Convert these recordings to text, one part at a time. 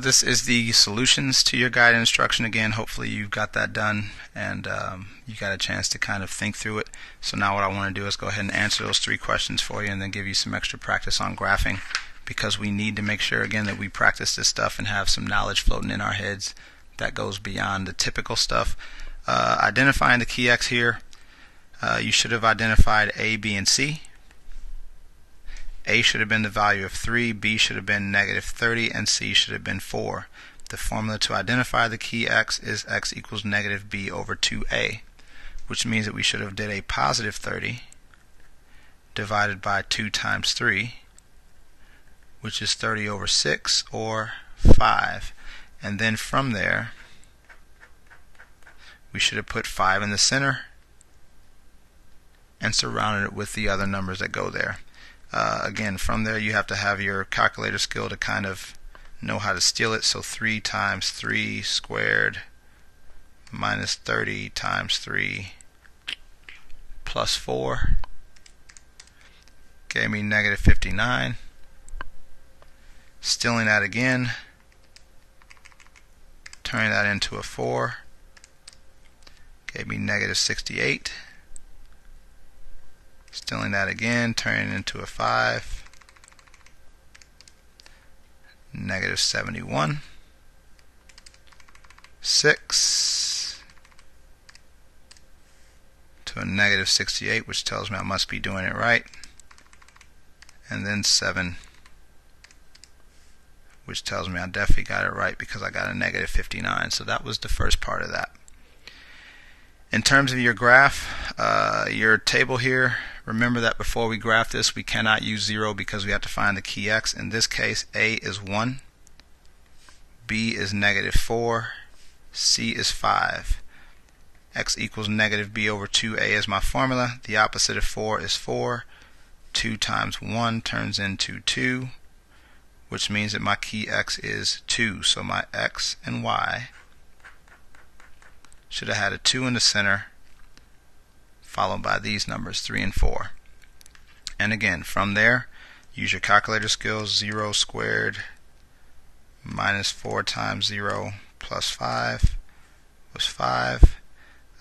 This is the solutions to your guided instruction. Again, hopefully you've got that done and you got a chance to kind of think through it. So now what I want to do is go ahead and answer those 3 questions for you and then give you some extra practice on graphing, because we need to make sure again that we practice this stuff and have some knowledge floating in our heads that goes beyond the typical stuff. Identifying the key X here, you should have identified A, B, and C. A should have been the value of 3, B should have been negative 30, and C should have been 4. The formula to identify the key X is X equals negative B over 2A, which means that we should have did a positive 30 divided by 2 times 3, which is 30 over 6, or 5. And then from there, we should have put 5 in the center and surrounded it with the other numbers that go there. Again, from there you have to have your calculator skill to kind of know how to steal it. So 3 times 3 squared minus 30 times 3 plus 4 gave me negative 59. Stealing that again, turning that into a 4, gave me negative 68. Stealing that again, turning it into a 5, negative 71. 6 to a negative 68, which tells me I must be doing it right. And then 7, which tells me I definitely got it right because I got a negative 59. So that was the first part of that. In terms of your graph, your table here, remember that before we graph this, we cannot use 0 because we have to find the key X. In this case, A is 1, B is negative 4, C is 5. X equals negative B over 2A is my formula. The opposite of 4 is 4. 2 times 1 turns into 2, which means that my key X is 2. So my X and Y should have had a 2 in the center, followed by these numbers 3 and 4. And again, from there, use your calculator skills. 0 squared minus 4 times 0 plus 5 was 5.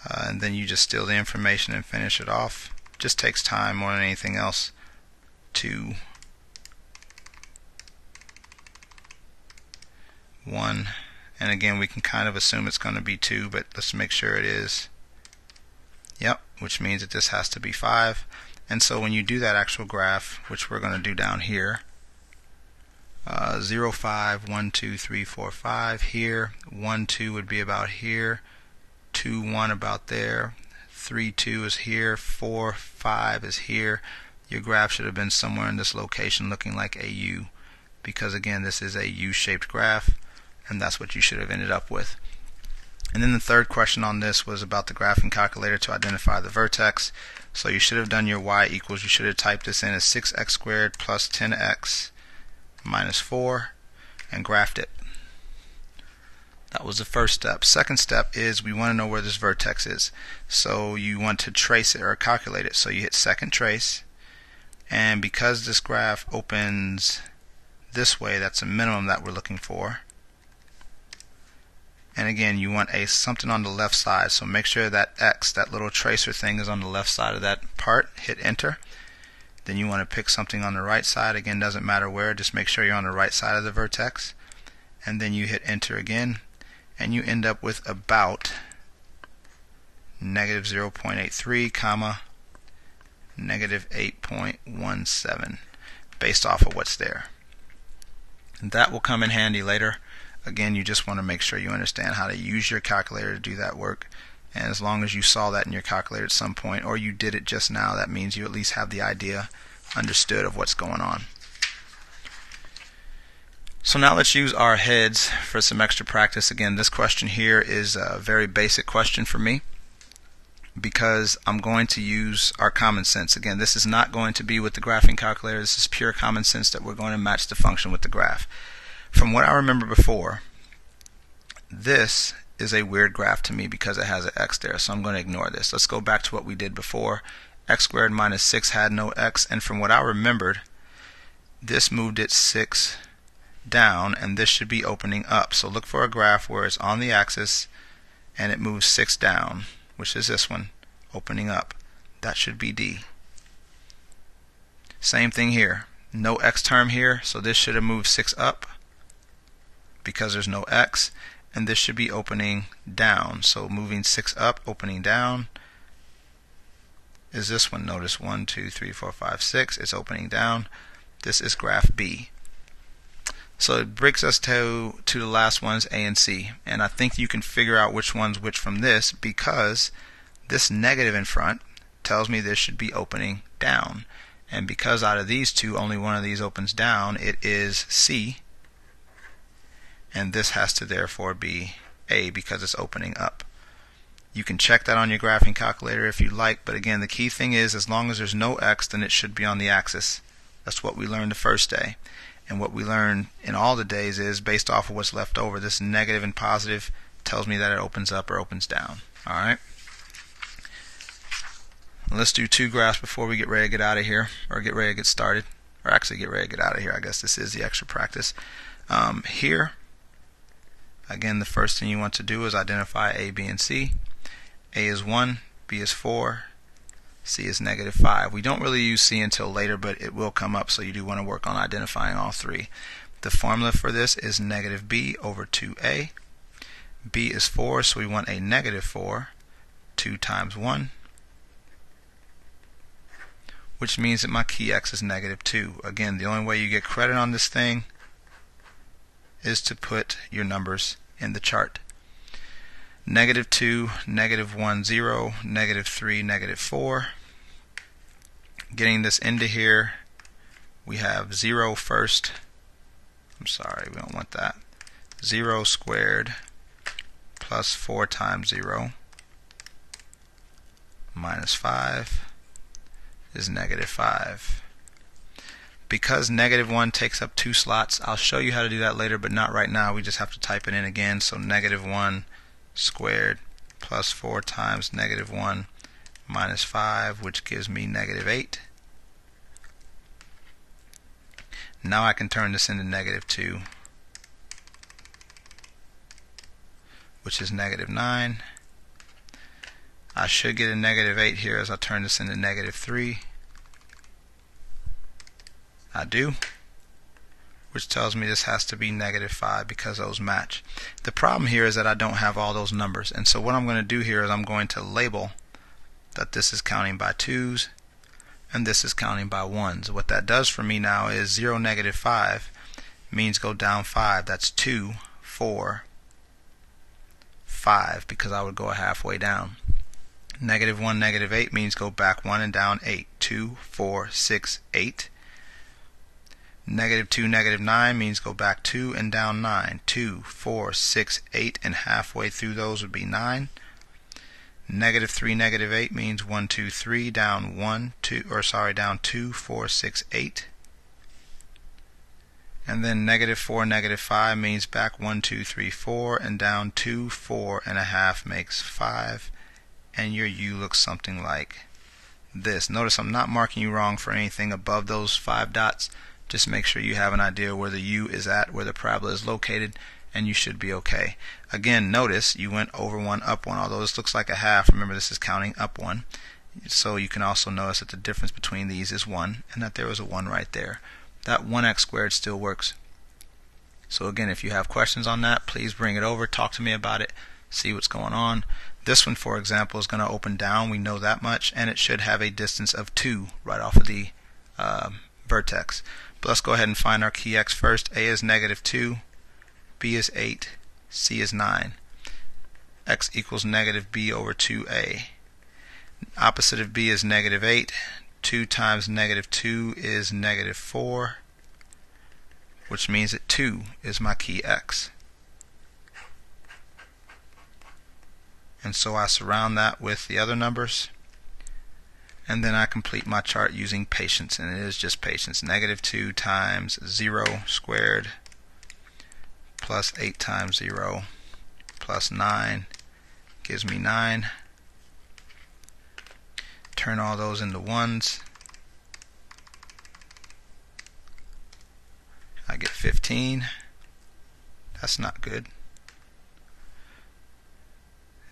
And then you just steal the information and finish it off. Just takes time more than anything else to 1. And again, we can kind of assume it's going to be 2, but let's make sure it is. Yep, which means that this has to be 5. And so when you do that actual graph, which we're going to do down here, 0, 5, 1, 2, 3, 4, 5 here, 1, 2 would be about here, 2, 1 about there, 3, 2 is here, 4, 5 is here. Your graph should have been somewhere in this location looking like a U, because again, this is a U-shaped graph, and that's what you should have ended up with. And then the third question on this was about the graphing calculator to identify the vertex. So you should have done your y equals, you should have typed this in as 6x squared plus 10x minus 4 and graphed it. That was the first step. Second step is we want to know where this vertex is. So you want to trace it or calculate it. So you hit second trace, and because this graph opens this way, that's a minimum that we're looking for. And again, you want something on the left side, so make sure that X, that little tracer thing, is on the left side of that part. Hit enter. Then you want to pick something on the right side. Again, doesn't matter where, just make sure you're on the right side of the vertex. And then you hit enter again, and you end up with about negative 0.83 comma negative 8.17 based off of what's there. And that will come in handy later. Again, you just want to make sure you understand how to use your calculator to do that work. And as long as you saw that in your calculator at some point, or you did it just now, that means you at least have the idea understood of what's going on. So now let's use our heads for some extra practice. Again, this question here is a very basic question for me because I'm going to use our common sense. Again, this is not going to be with the graphing calculator. This is pure common sense that we're going to match the function with the graph. From what I remember before, this is a weird graph to me because it has an x there, so I'm going to ignore this. Let's go back to what we did before. X squared minus 6 had no x, and from what I remembered, this moved it 6 down, and this should be opening up. So look for a graph where it's on the axis and it moves 6 down, which is this one, opening up. That should be D. Same thing here. No X term here, so this should have moved 6 up because there's no X, and this should be opening down. So moving 6 up, opening down is this one. Notice 1, 2, 3, 4, 5, 6. It's opening down. This is graph B. So it brings us to the last ones, A and C. And I think you can figure out which one's which from this, because this negative in front tells me this should be opening down. And because out of these two, only one of these opens down, it is C. And this has to therefore be A because it's opening up. You can check that on your graphing calculator if you like, but again, the key thing is as long as there's no X, then it should be on the axis. That's what we learned the first day. And what we learned in all the days is, based off of what's left over, this negative and positive tells me that it opens up or opens down. Alright? Let's do 2 graphs before we get ready to get out of here, or get ready to get started, or actually get ready to get out of here. I guess this is the extra practice. Here, again, the first thing you want to do is identify A, B, and C. A is 1, B is 4, C is negative 5. We don't really use C until later, but it will come up, so you do want to work on identifying all 3. The formula for this is negative B over 2A. B is 4, so we want a negative 4. 2 times 1. Which means that my key X is negative 2. Again, the only way you get credit on this thing is to put your numbers in the chart. Negative 2, negative 1, 0, negative 3, negative 4. Getting this into here, we have 0 first. I'm sorry, we don't want that. 0 squared plus 4 times 0 minus 5 is negative 5. Because negative 1 takes up 2 slots, I'll show you how to do that later, but not right now. We just have to type it in again. So negative 1 squared plus 4 times negative 1 minus 5, which gives me negative 8. Now I can turn this into negative 2, which is negative 9. I should get a negative 8 here as I turn this into negative 3. I do, which tells me this has to be negative 5 because those match. The problem here is that I don't have all those numbers, and so what I'm going to do here is I'm going to label that this is counting by 2's and this is counting by 1's. What that does for me now is 0, negative 5 means go down 5. That's 2, 4, 5, because I would go halfway down. Negative 1, negative 8 means go back 1 and down 8. 2, 4, 6, 8. Negative 2, negative 9 means go back 2 and down 9. 2, 4, 6, 8, and halfway through those would be 9. Negative 3, negative 8 means 1, 2, 3, down 1, 2, or sorry, down 2, 4, 6, 8. And then negative 4, negative 5 means back 1, 2, 3, 4, and down 2, 4 and a half makes 5. And your U looks something like this. Notice I'm not marking you wrong for anything above those 5 dots. Just make sure you have an idea where the U is at, where the parabola is located, and you should be okay. Again, notice you went over 1, up 1. Although this looks like a half, remember this is counting up 1. So you can also notice that the difference between these is 1, and that there was a 1 right there. That 1x squared still works. So again, if you have questions on that, please bring it over, talk to me about it, see what's going on. This one, for example, is going to open down. We know that much, and it should have a distance of 2 right off of the vertex. But let's go ahead and find our key X first. A is negative 2, B is 8, C is 9. X equals negative B over 2A. Opposite of B is negative 8. 2 times negative 2 is negative 4, which means that 2 is my key X. And so I surround that with the other numbers, and then I complete my chart using patience, and it is just patience. Negative 2 times 0 squared plus 8 times 0 plus 9 gives me 9. Turn all those into 1's. I get 15. That's not good.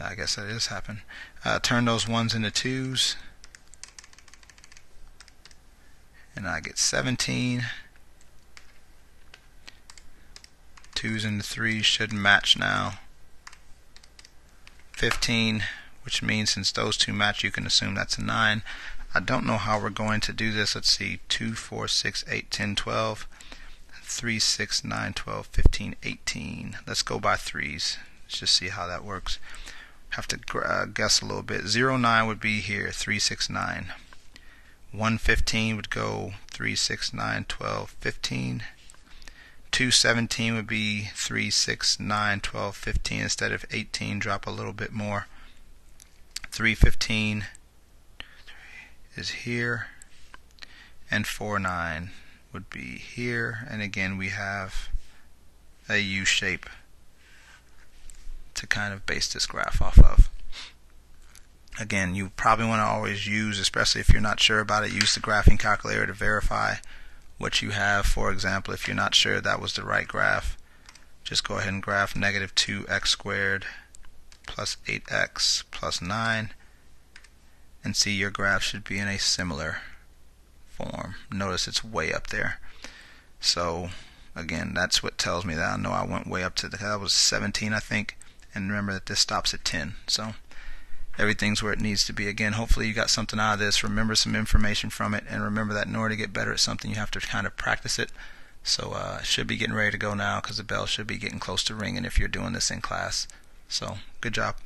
I guess that is happening. Turn those 1s into 2s, and I get 17. 2s into 3s should match now. 15, which means since those two match, you can assume that's a 9. I don't know how we're going to do this. Let's see, 2, 4, 6, 8, 10, 12, 3, 6, 9, 12, 15, 18. Let's go by 3s. Let's just see how that works. Have to guess a little bit. 0, 9 would be here, 3, 6, 9. 1, 15 would go 3, 6, 9, 12, 15. 2, 17 would be 3, 6, 9, 12, 15. Instead of 18, drop a little bit more. 3, 15 is here, and 4, 9 would be here. And again, we have a U shape to kind of base this graph off of. Again, you probably want to always use, especially if you're not sure about it, use the graphing calculator to verify what you have. For example, if you're not sure that was the right graph, just go ahead and graph negative 2x squared plus 8x plus 9, and see your graph should be in a similar form. Notice it's way up there. So again, that's what tells me that I know I went way up to that was 17, I think, and remember that this stops at 10. So everything's where it needs to be. Again, hopefully you got something out of this. Remember some information from it, and remember that in order to get better at something, you have to kind of practice it. So I should be getting ready to go now because the bell should be getting close to ringing if you're doing this in class. So good job.